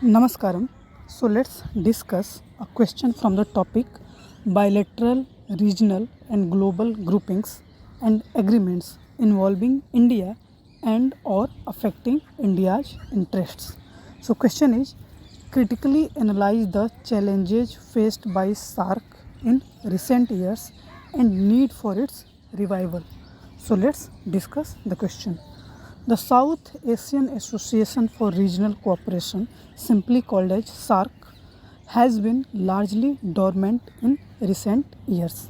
Namaskaram. So let's discuss a question from the topic bilateral, regional, and global groupings and agreements involving India and or affecting India's interests. So question is critically analyze the challenges faced by SARC in recent years and need for its revival. So let's discuss the question. The South Asian Association for Regional Cooperation, simply called as SARC, has been largely dormant in recent years,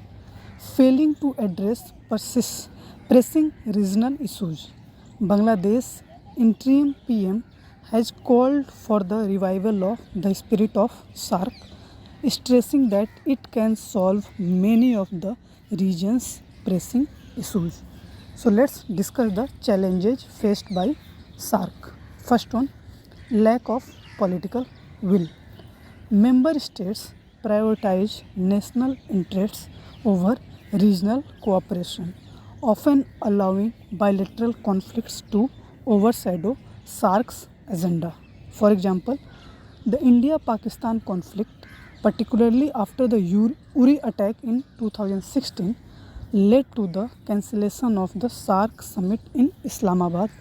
failing to address pressing regional issues. Bangladesh interim PM has called for the revival of the spirit of SARC, stressing that it can solve many of the region's pressing issues. So let's discuss the challenges faced by SARC. First one, lack of political will. Member states prioritize national interests over regional cooperation, often allowing bilateral conflicts to overshadow SARC's agenda. For example, the India-Pakistan conflict, particularly after the Uri attack in 2016, led to the cancellation of the SARC summit in Islamabad,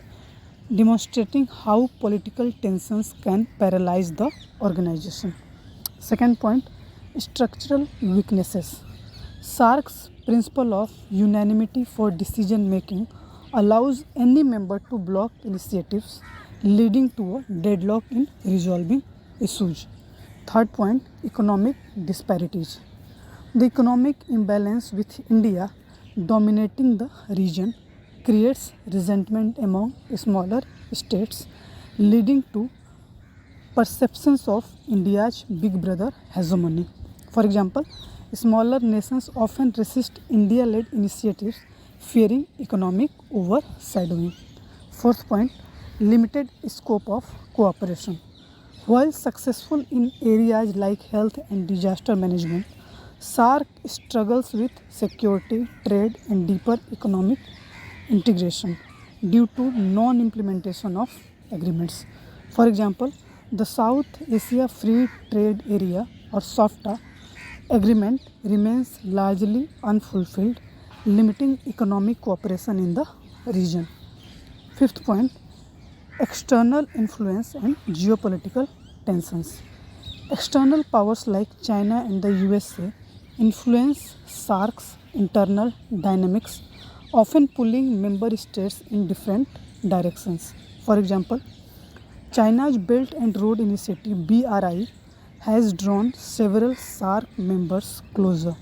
demonstrating how political tensions can paralyze the organization. Second point, structural weaknesses. SARC's principle of unanimity for decision making allows any member to block initiatives, leading to a deadlock in resolving issues. Third point, economic disparities. The economic imbalance with India dominating the region creates resentment among smaller states, leading to perceptions of India's big brother hegemony. For example, smaller nations often resist India led initiatives, fearing economic overshadowing. Fourth point, limited scope of cooperation. While successful in areas like health and disaster management, SARC struggles with security, trade, and deeper economic integration due to non implementation of agreements. For example, the South Asia Free Trade Area or SAFTA agreement remains largely unfulfilled, limiting economic cooperation in the region. Fifth point, external influence and geopolitical tensions. External powers like China and the USA influence SARC's internal dynamics, often pulling member states in different directions. For example, China's Belt and Road Initiative BRI has drawn several SARC members closer,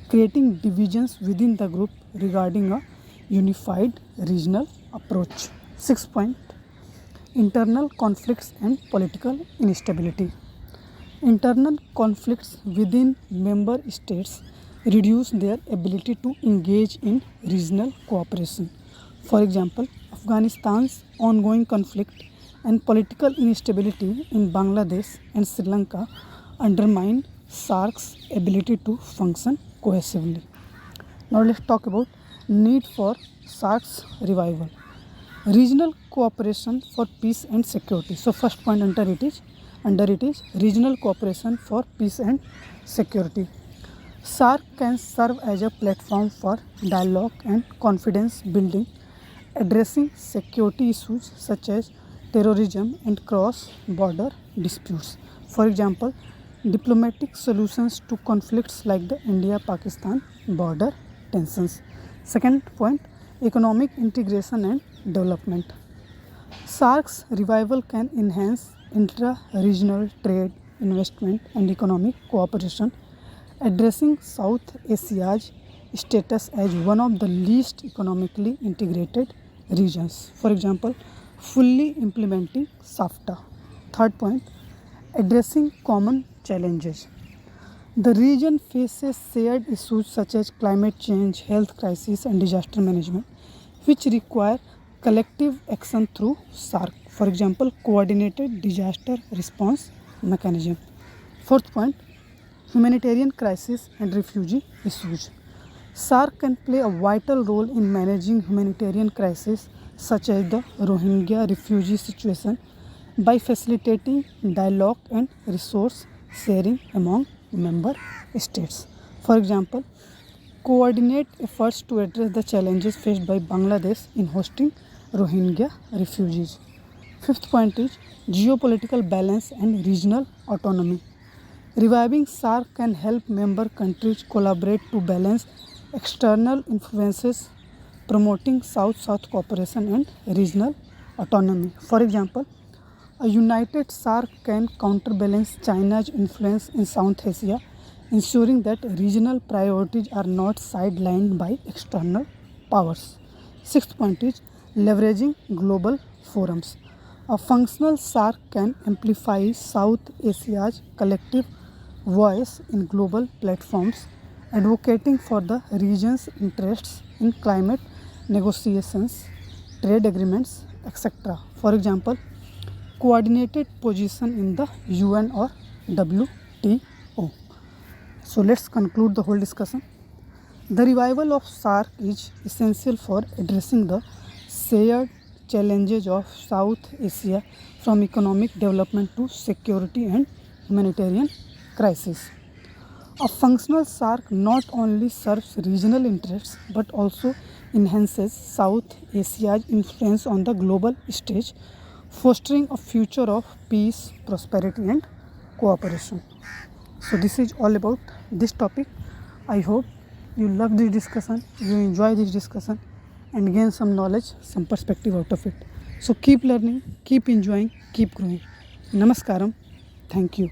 creating divisions within the group regarding a unified regional approach. Sixth point, internal conflicts and political instability. Internal conflicts within member states reduce their ability to engage in regional cooperation. For example, Afghanistan's ongoing conflict and political instability in Bangladesh and Sri Lanka undermine SARC's ability to function cohesively. Now let's talk about need for SARC's revival. Regional cooperation for peace and security. So first point under it is regional cooperation for peace and security. SARC can serve as a platform for dialogue and confidence building, addressing security issues such as terrorism and cross-border disputes. For example, diplomatic solutions to conflicts like the India-Pakistan border tensions. Second point, economic integration and development. SARC's revival can enhance intra-regional trade, investment, and economic cooperation, addressing South Asia's status as one of the least economically integrated regions. For example, fully implementing SAFTA. Third point, addressing common challenges. The region faces shared issues such as climate change, health crisis, and disaster management, which require collective action through SARC. For example, coordinated disaster response mechanism. Fourth point, humanitarian crisis and refugee issues. SARC can play a vital role in managing humanitarian crises such as the Rohingya refugee situation, by facilitating dialogue and resource sharing among member states. For example, coordinate efforts to address the challenges faced by Bangladesh in hosting Rohingya refugees. Fifth point is geopolitical balance and regional autonomy. Reviving SARC can help member countries collaborate to balance external influences, promoting South-South cooperation and regional autonomy. For example, a united SARC can counterbalance China's influence in South Asia, ensuring that regional priorities are not sidelined by external powers. Sixth point is leveraging global forums. A functional SARC can amplify South Asia's collective voice in global platforms, advocating for the region's interests in climate negotiations, trade agreements, etc. For example, coordinated position in the UN or WTO. So let's conclude the whole discussion. The revival of SARC is essential for addressing the shared challenges of South Asia, from economic development to security and humanitarian crisis. A functional SARC not only serves regional interests but also enhances South Asia's influence on the global stage, fostering a future of peace, prosperity, and cooperation. So, this is all about this topic. I hope you love this discussion, you enjoy this discussion, and gain some knowledge, some perspective out of it. So, keep learning, keep enjoying, keep growing. Namaskaram. Thank you.